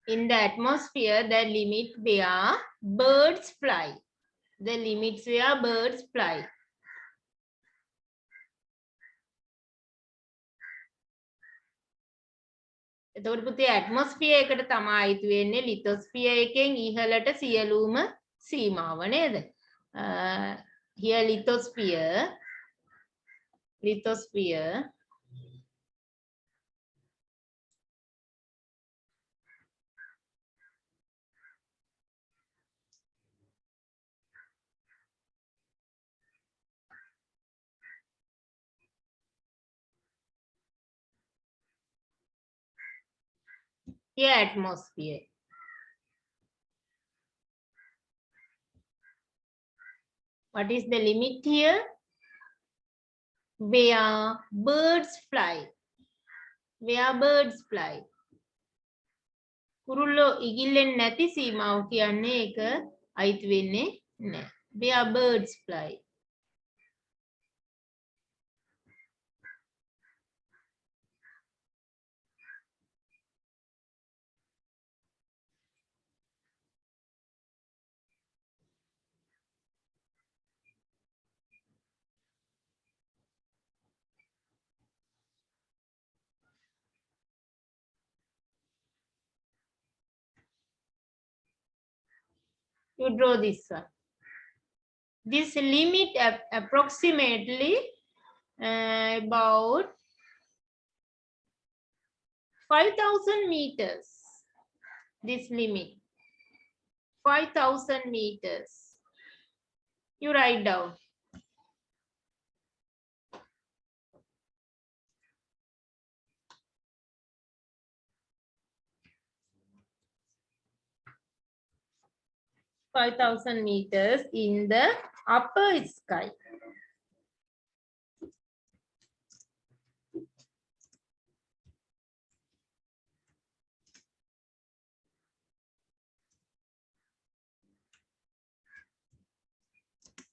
In the atmosphere, the limit where birds fly. The limits where birds fly. එතකොට පුතේ atmosphere එකට තමයි අයිති වෙන්නේ ලිතොස්ෆියර් එකෙන් ඉහළට සියලුම සීමාව නේද? here lithosphere here atmosphere. What is the limit here? Where birds fly. Where birds fly. කුරුල්ලෝ ඉගිල්ලෙන් නැති සීමාව කියන්නේ ඒක අයිති වෙන්නේ නැහැ. Where birds fly. You draw this one. This limit approximately about 5,000 meters. This limit 5,000 meters. You write down. (5,000 meters in the upper sky.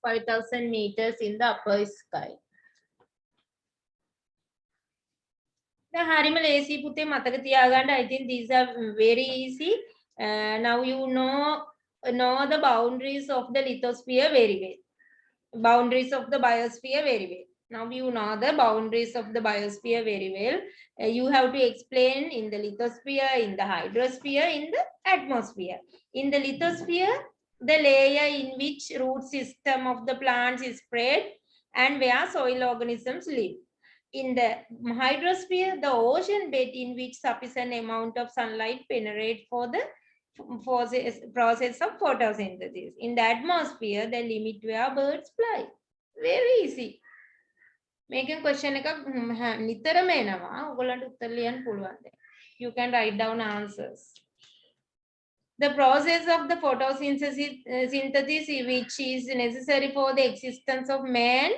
(5,000 meters in the upper sky. දැන් හරිම ලේසි පුතේ මතක තියාගන්න. I think these are very easy. Now you know the boundaries of the lithosphere very well. Boundaries of the biosphere very well. Now you know the boundaries of the biosphere very well. You have to explain in the lithosphere, in the hydrosphere, in the atmosphere. In the lithosphere, the layer in which root system of the plants is spread and where soil organisms live. In the hydrosphere, the ocean bed in which sufficient amount of sunlight penetrates for the process of photosynthesis. In the atmosphere, the limit where birds fly. Very easy. මේකෙන් question එකක් නිතරම එනවා. ඔයගොල්ලන්ට උත්තර ලියන්න පුළුවන්. You can write down answers. The process of the photosynthesis which is necessary for the existence of man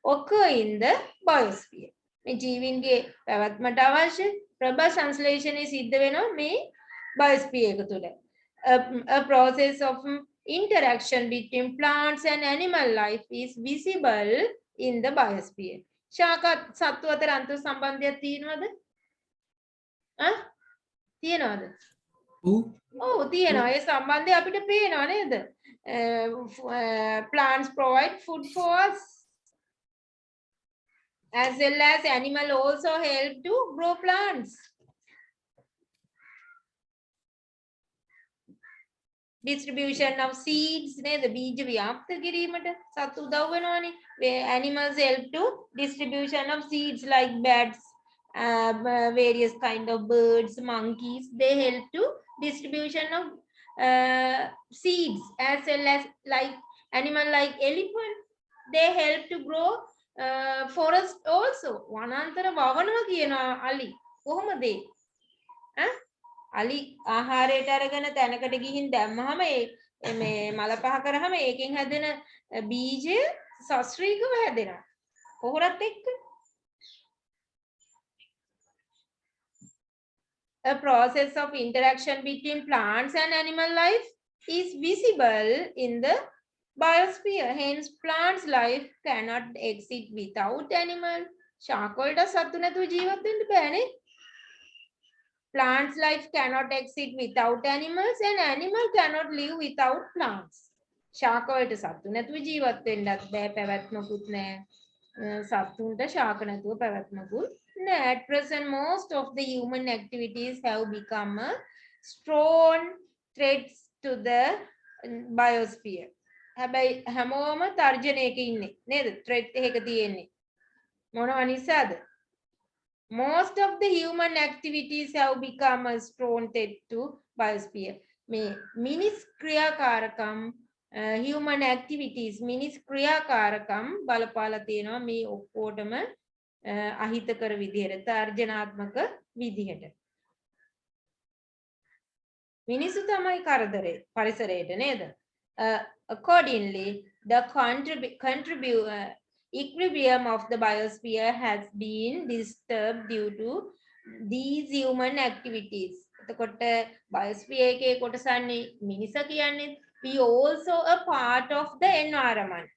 occur in the biosphere. මේ ජීවීන්ගේ පැවැත්මට අවශ්‍ය ප්‍රබල සංශ්ලේෂණය සිද්ධ වෙනවා මේ biosphere එක තුළ. A process of interaction between plants and animal life is visible in the biosphere. ශාක සත්තු අතර අන්තර් සම්බන්ධයක් තියෙනවද? තියෙනවද? ඔව් තියෙනවා. ඒ සම්බන්ධය අපිට පේනවා නේද? Plants provide food for us. As well as animal also help to grow plants. Distribution of seeds, the බීජ ව්‍යාප්ත කිරීමට සතු උදව් වෙනවානේ. Animals help to distribution of seeds like bats, various kind of birds, monkeys. They help to distribution of seeds, as well as like animal like elephant. They help to grow forest also. වනාන්තර වවනවා කියනවා අලි. කොහොමද? අලි ආහාරයට අරගෙන තැනකට ගිහින් දැම්මහම මේ මල පහ කරාම ඒකෙන් හැදෙන බීජය සස්ත්‍රීකව හැදෙනවා. පොහොරත් එක්ක. A process of interaction between plants and animal life is visible in the biosphere. Hence, plants' life cannot exist without animal. ශාක වලට සත්තු නැතුව ජීවත් වෙන්න බෑනේ. Plants life cannot exist without animals and animal cannot live without plants. ශාක වලට සත්තු නැතුව ජීවත් වෙන්නත් බෑ පැවැත්මකුත් නැහැ. සත්තුන්ට ශාක නැතුව පැවැත්මකුත් නෑ. At present most of the human activities have become a strong threats to the biosphere. හැබැයි හැමෝම තර්ජනයක ඉන්නේ නේද? threat එක තියෙන්නේ. මොනවා නිසාද? Most of the human activities have become a strong threat to biosphere. මේ මිනිස් ක්‍රියාකාරකම් human activities මිනිස් ක්‍රියාකාරකම් බලපාලා තියෙනවා මේ ඔක්කොටම අහිතකර විදිහට තර්ජනාත්මක විදිහට. මිනිසු තමයි කරදරේ පරිසරයට නේද? Accordingly, the equilibrium of the biosphere has been disturbed due to these human activities. එතකොට biosphere එකේ කොටසන්නේ මිනිසා කියන්නේ we also a part of the environment.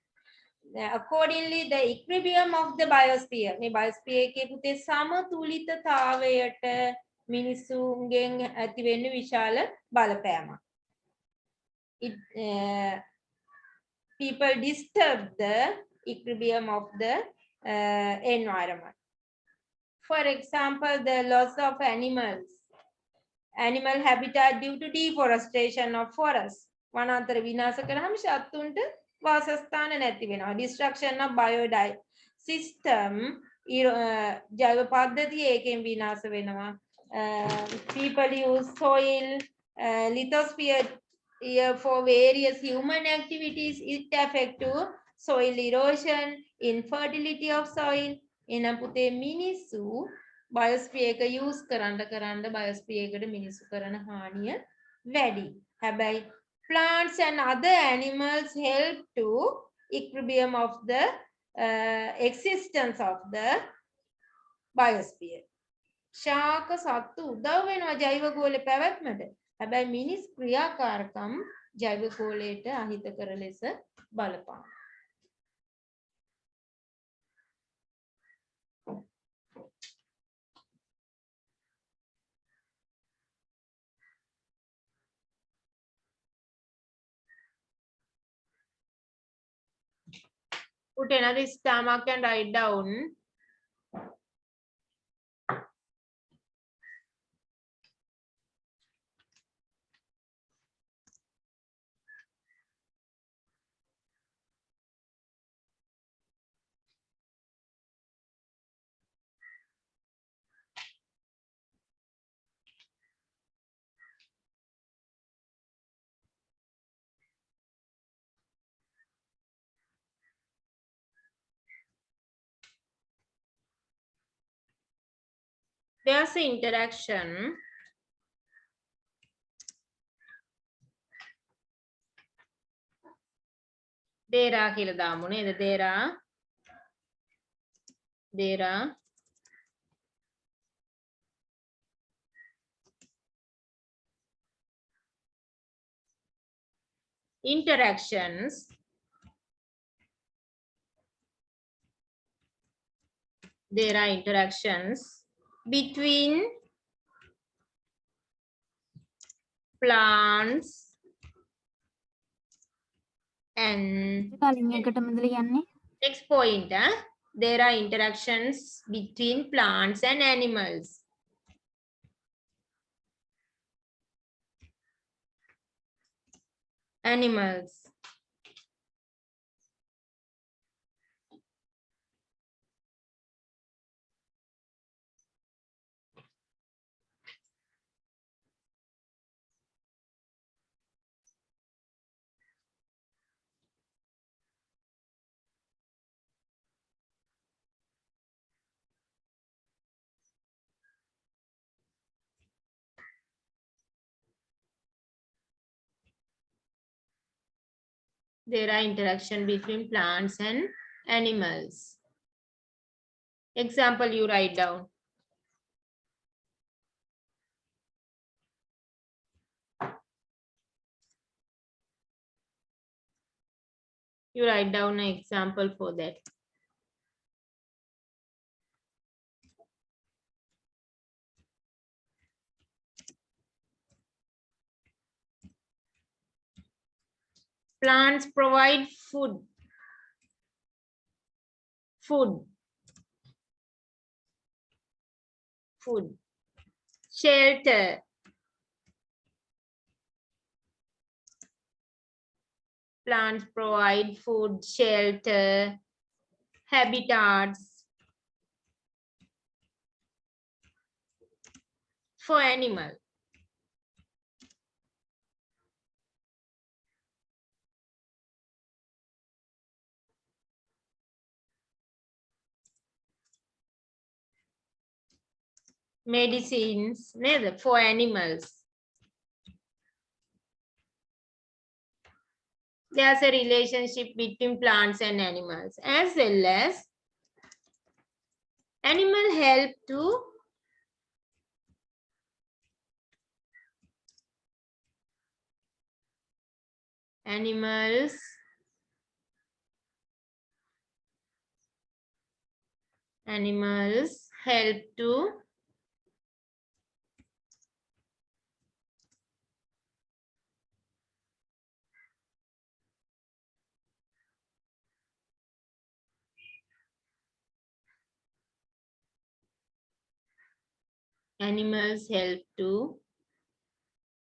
Accordingly, the equilibrium of the biosphere මේ biosphere එකේ පුතේ සමතුලිතතාවයට මිනිසුන්ගෙන් ඇති වෙන්නේ විශාල බලපෑමක්. People disturb the equilibrium of the environment. For example, the loss of animal habitat due to deforestation of forests. වනාන්තර විනාශ කරාම සත්තුන්ට වාසස්ථාන නැති වෙනවා. Destruction of biosystem ජෛව පද්ධතිය ඒකෙන් විනාශ වෙනවා. People use soil lithosphere for various human activities. It affect to soil erosion, infertility of soil. එනම් පුතේ මිනිස්සු බයොස්ෆියර් එක යූස් කරන්න බයොස්ෆියර් එකට මිනිස්සු කරන හානිය වැඩි. හැබැයි plants and other animals help to equilibrium of the existence of the biosphere. ශාක සත්තු උදව් වෙනවා ජෛව ගෝලයේ පැවැත්මට. හැබැයි මිනිස් ක්‍රියාකාරකම් ජෛව ගෝලයට අහිතකර ලෙස බලපානවා. Put another stomach and write down. There's an interaction. දේරා කියලා දාමු නේද? දේරා interactions between plants and next point. There are interactions between plants and animals. There are interaction between plants and animals. Example you write down. You write down an example for that. Plants provide food. Food. Shelter. Plants provide food, shelter, habitats for animals. Medicines for animals. There's a relationship between plants and animals, as well as animal help to animals help to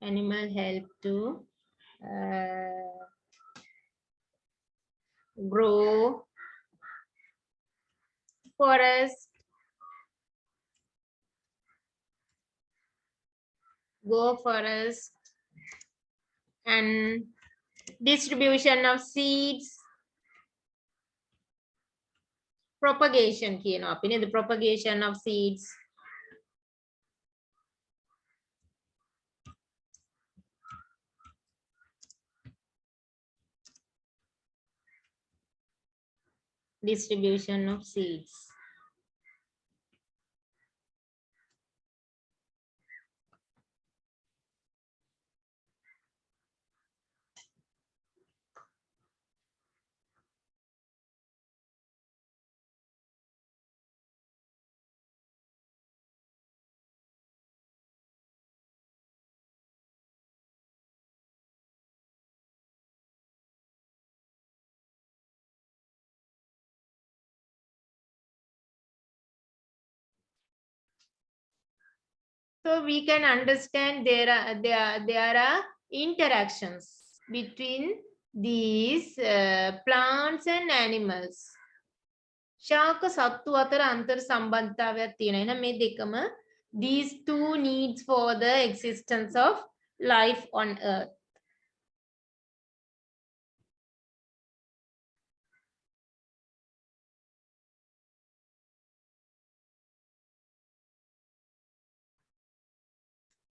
animals help to grow forest, and distribution of seeds, propagation the propagation of seeds, distribution of seeds. So we can understand there are interactions between these plants and animals. ශාක සත්තු අතර අන්තර් සම්බන්ධතාවයක් තියෙනවා. එහෙනම් මේ දෙකම these two needs for the existence of life on earth.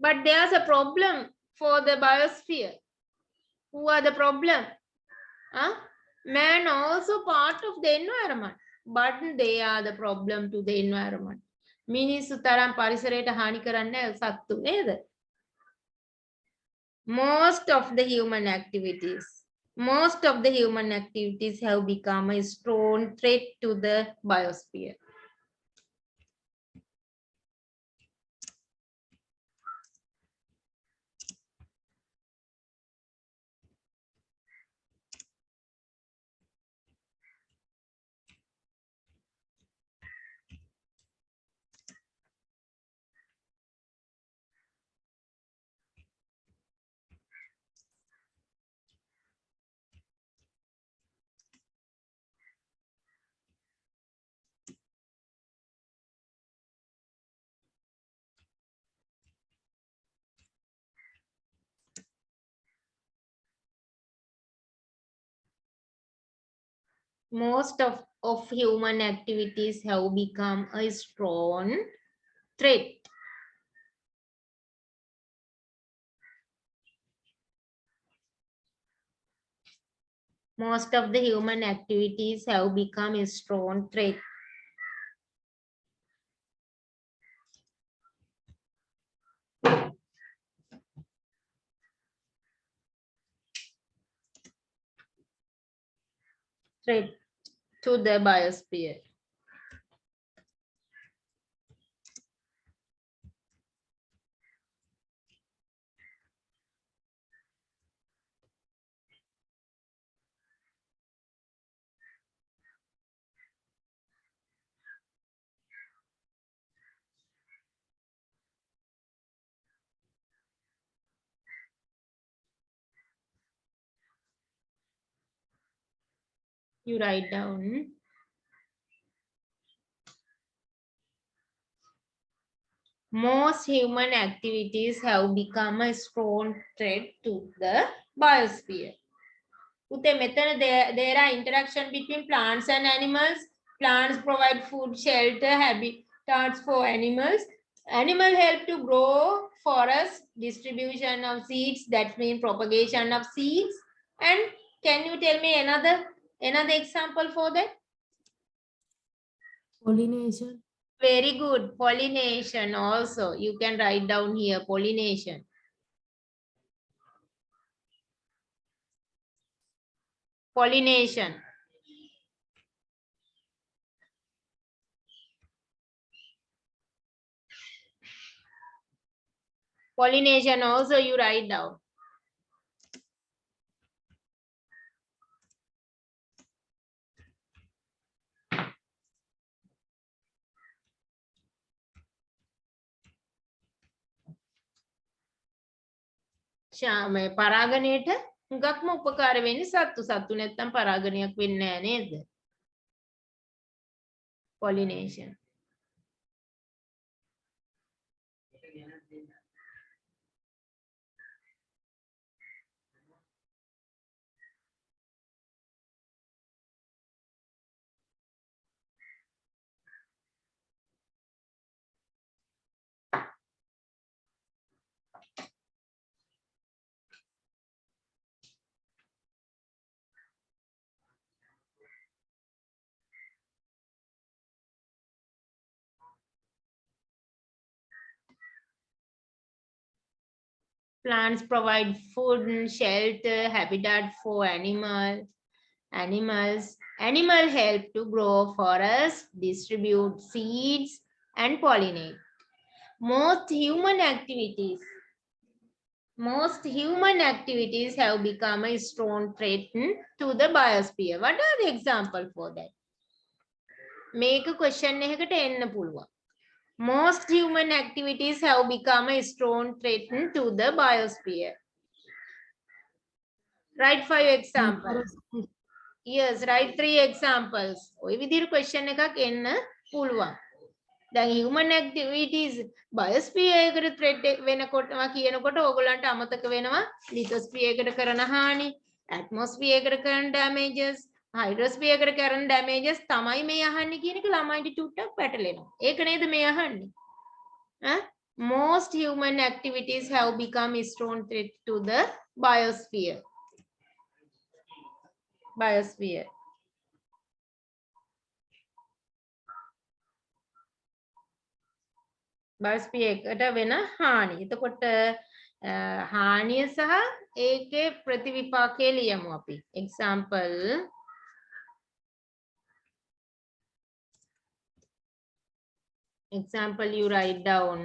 But there's a problem for the biosphere. Who are the problem? Man also part of the environment, but they are the problem to the environment. මිනිස්සු තරම් පරිසරයට හානි කරන්නේ සත්තු නේද? Most of the human activities have become a strong threat to the biosphere. Most of human activities have become a strong threat. Most of the human activities have become a strong threat. Threat to the biosphere. You write down. Most human activities have become a strong threat to the biosphere. There are interaction between plants and animals. Plants provide food, shelter, habitats for animals. Animal help to grow forests, distribution of seeds, that means propagation of seeds. And can you tell me another example for that? Pollination. Very good. Pollination also. You can write down here, pollination. Pollination. Pollination also you write down. මේ පරාගණයට හුඟක්ම උපකාර වෙන්නේ සත්තු නැත්තම් පරාගණයක් වෙන්නේ නැහැ නේද? Pollination. Plants provide food, shelter, habitat for animals. Animal help to grow forests, distribute seeds, and pollinate. Most human activities have become a strong threat to the biosphere. What are the example for that? Make a question එකකට එන්න පුළුවන්. Most human activities have become a strong threat to the biosphere. Write 5 examples. Yes, write 3 examples. ඔය විදිහට question එකක් එන්න පුළුවන්. දැන් human activities biosphere එකට threat වෙනකොටම කියනකොට ඕගොල්ලන්ට අමතක වෙනවා lithosphere එකට කරන හානි, atmosphere එකට කරන damages, hydrosphere එකට කරන damages තමයි මේ අහන්නේ කියන එක ළමයින්ට චුට්ටක් පැටලෙනවා. ඒක නේද මේ අහන්නේ? Most human activities have become a strong threat to the biosphere. Biosphere. බයිස්පිය එකට වෙන හානි. එතකොට හානිය සහ ඒකේ ප්‍රතිවිපාකය ලියමු අපි. Example you write down.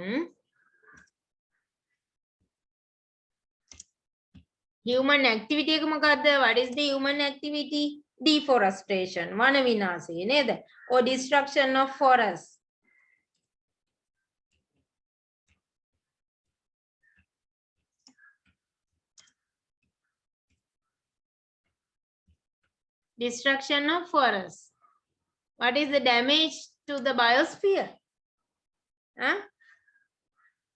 Human activity එක මොකද්ද? What is the human activity? Deforestation. වන විනාශය නේද? Or destruction of forests. Destruction of forests. What is the damage to the biosphere?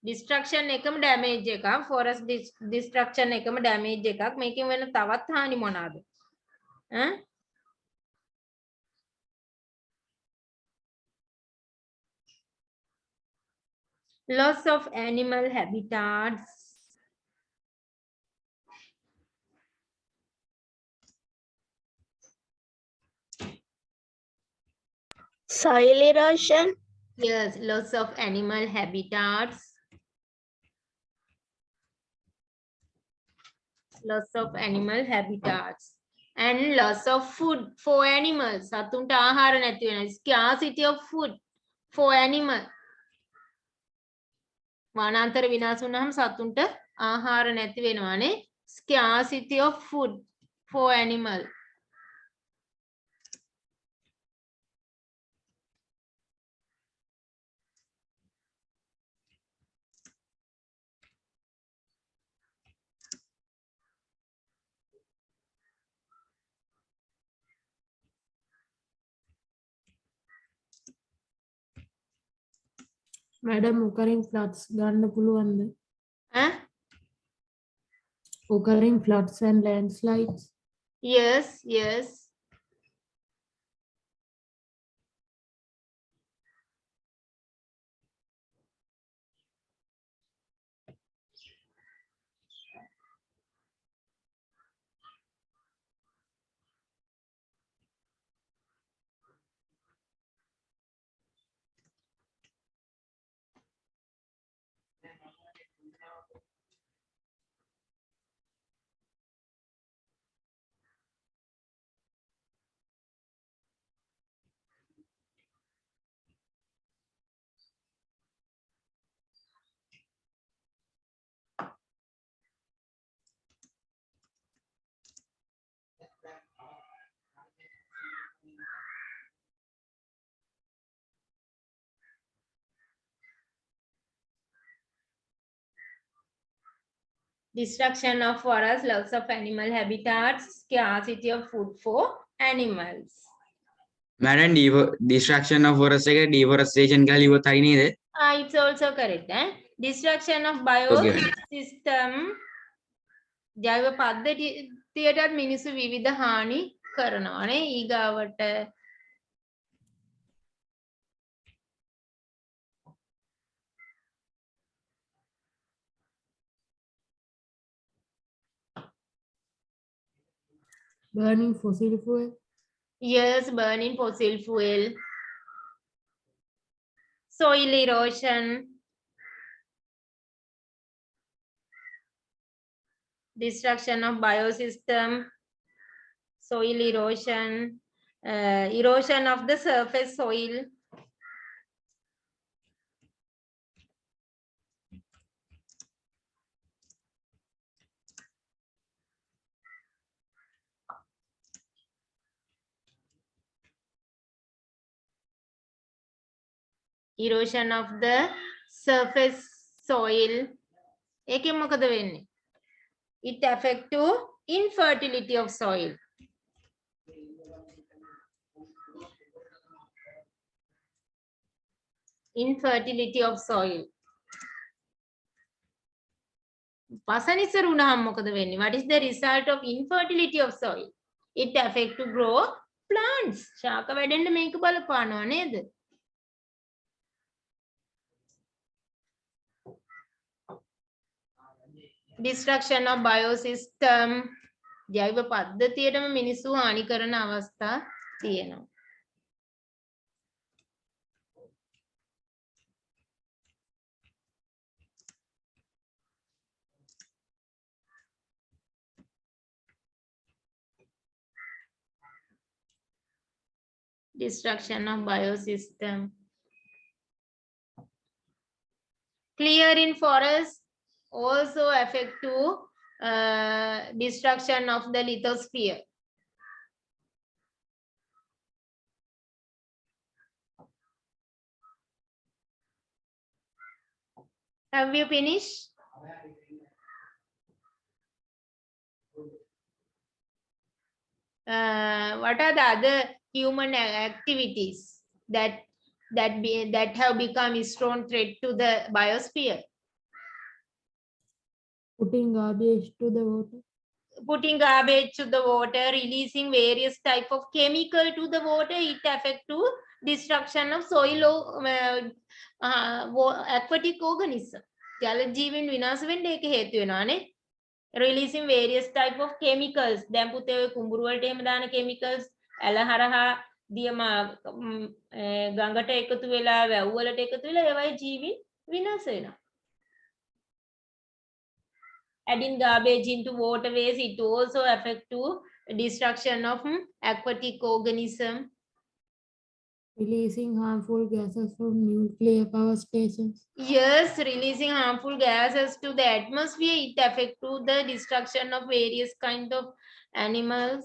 Destruction එකම damage එකක්, forest destruction එකම damage එකක්. මේකෙන් වෙන තවත් හානි මොනවාද? Loss of animal habitats. Soil erosion. Yes, loss of animal habitats. Loss of animal habitats. And loss of food for animals. සතුන්ට ආහාර නැති වෙනවා. Scarcity of food for animal. වනාන්තර විනාශ වුණාම සතුන්ට ආහාර නැති වෙනවානේ. Scarcity of food for animal. Madam, occurring floods ගන්න පුළුවන්ද? Occurring floods and landslides. Yes, yes. Destruction of forests, loss of animal habitats, scarcity of food for animals. Madam, destruction of forest එක deforestation කියලා ඉවත හරි නේද? It's also correct. Destruction of Okay. biosystem. ජෛව පද්ධතියටත් මිනිස්සු විවිධ හානි කරනවානේ. ඊගාවට Burning fossil fuel. yes, burning fossil fuel, soil erosion, destruction of biosystem, soil erosion, erosion of the surface soil, erosion of the surface soil. ඒකෙන් මොකද වෙන්නේ? It affect to infertility of soil. Infertility of soil. පසනිසර වුණාම මොකද වෙන්නේ? What is the result of infertility of soil? It affect to grow plants. ශාක වැඩෙන්න මේක බලපානවා නේද? Destruction of biosystem. ජෛව පද්ධතියටම මිනිස්සු හානි කරන අවස්ථා තියෙනවා. Destruction of biosystem. Clearing forests also affect to destruction of the lithosphere. Have you finished? What are the other human activities that have become a strong threat to the biosphere? Putting garbage to the water. Putting garbage to the water, releasing various type of chemical to the water, it affect to destruction of soil aquatic organism. ජල ජීවීන් විනාශ වෙන්න ඒක හේතු වෙනවානේ. Releasing various type of chemicals. දැන් පුතේ ඔය කුඹුරු වලට එහෙම දාන chemicals ඇල හරහා දියම ගඟට එකතු වෙලා වැව් වලට එකතු වෙලා ඒවයි ජීවීන් විනාශ වෙනවා. Adding garbage into waterways, it also affect to destruction of aquatic organism. Releasing harmful gases from nuclear power stations. Yes, releasing harmful gases to the atmosphere, it affect to the destruction of various kind of animals.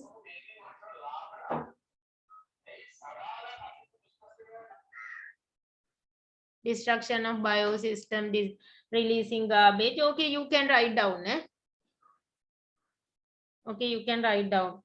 Destruction of biosystem, releasing garbage. Okay, you can write down. Okay, you can write down.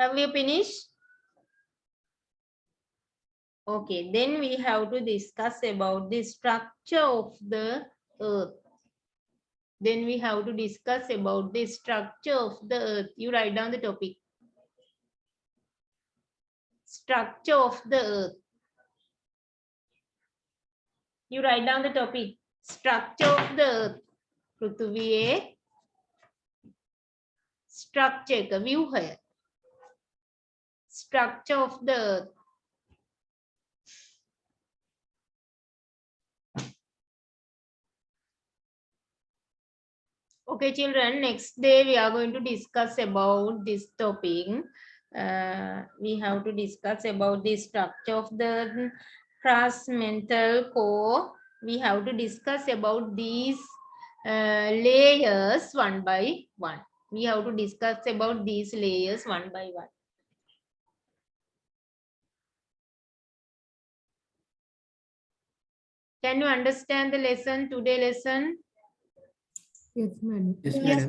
Have you finished? Okay, then we have to discuss about the structure of the earth. Then we have to discuss about the structure of the earth. You write down the topic. Structure of the earth. You write down the topic. Structure of the earth. Prithvi structure का view है. Structure of the earth. Okay, children, next day we are going to discuss about this topic. We have to discuss about the structure of the crust, mantle, core. We have to discuss about these layers one by one. We have to discuss about these layers one by one. Can you understand the lesson, today lesson? Yes, madam. Yes, madam.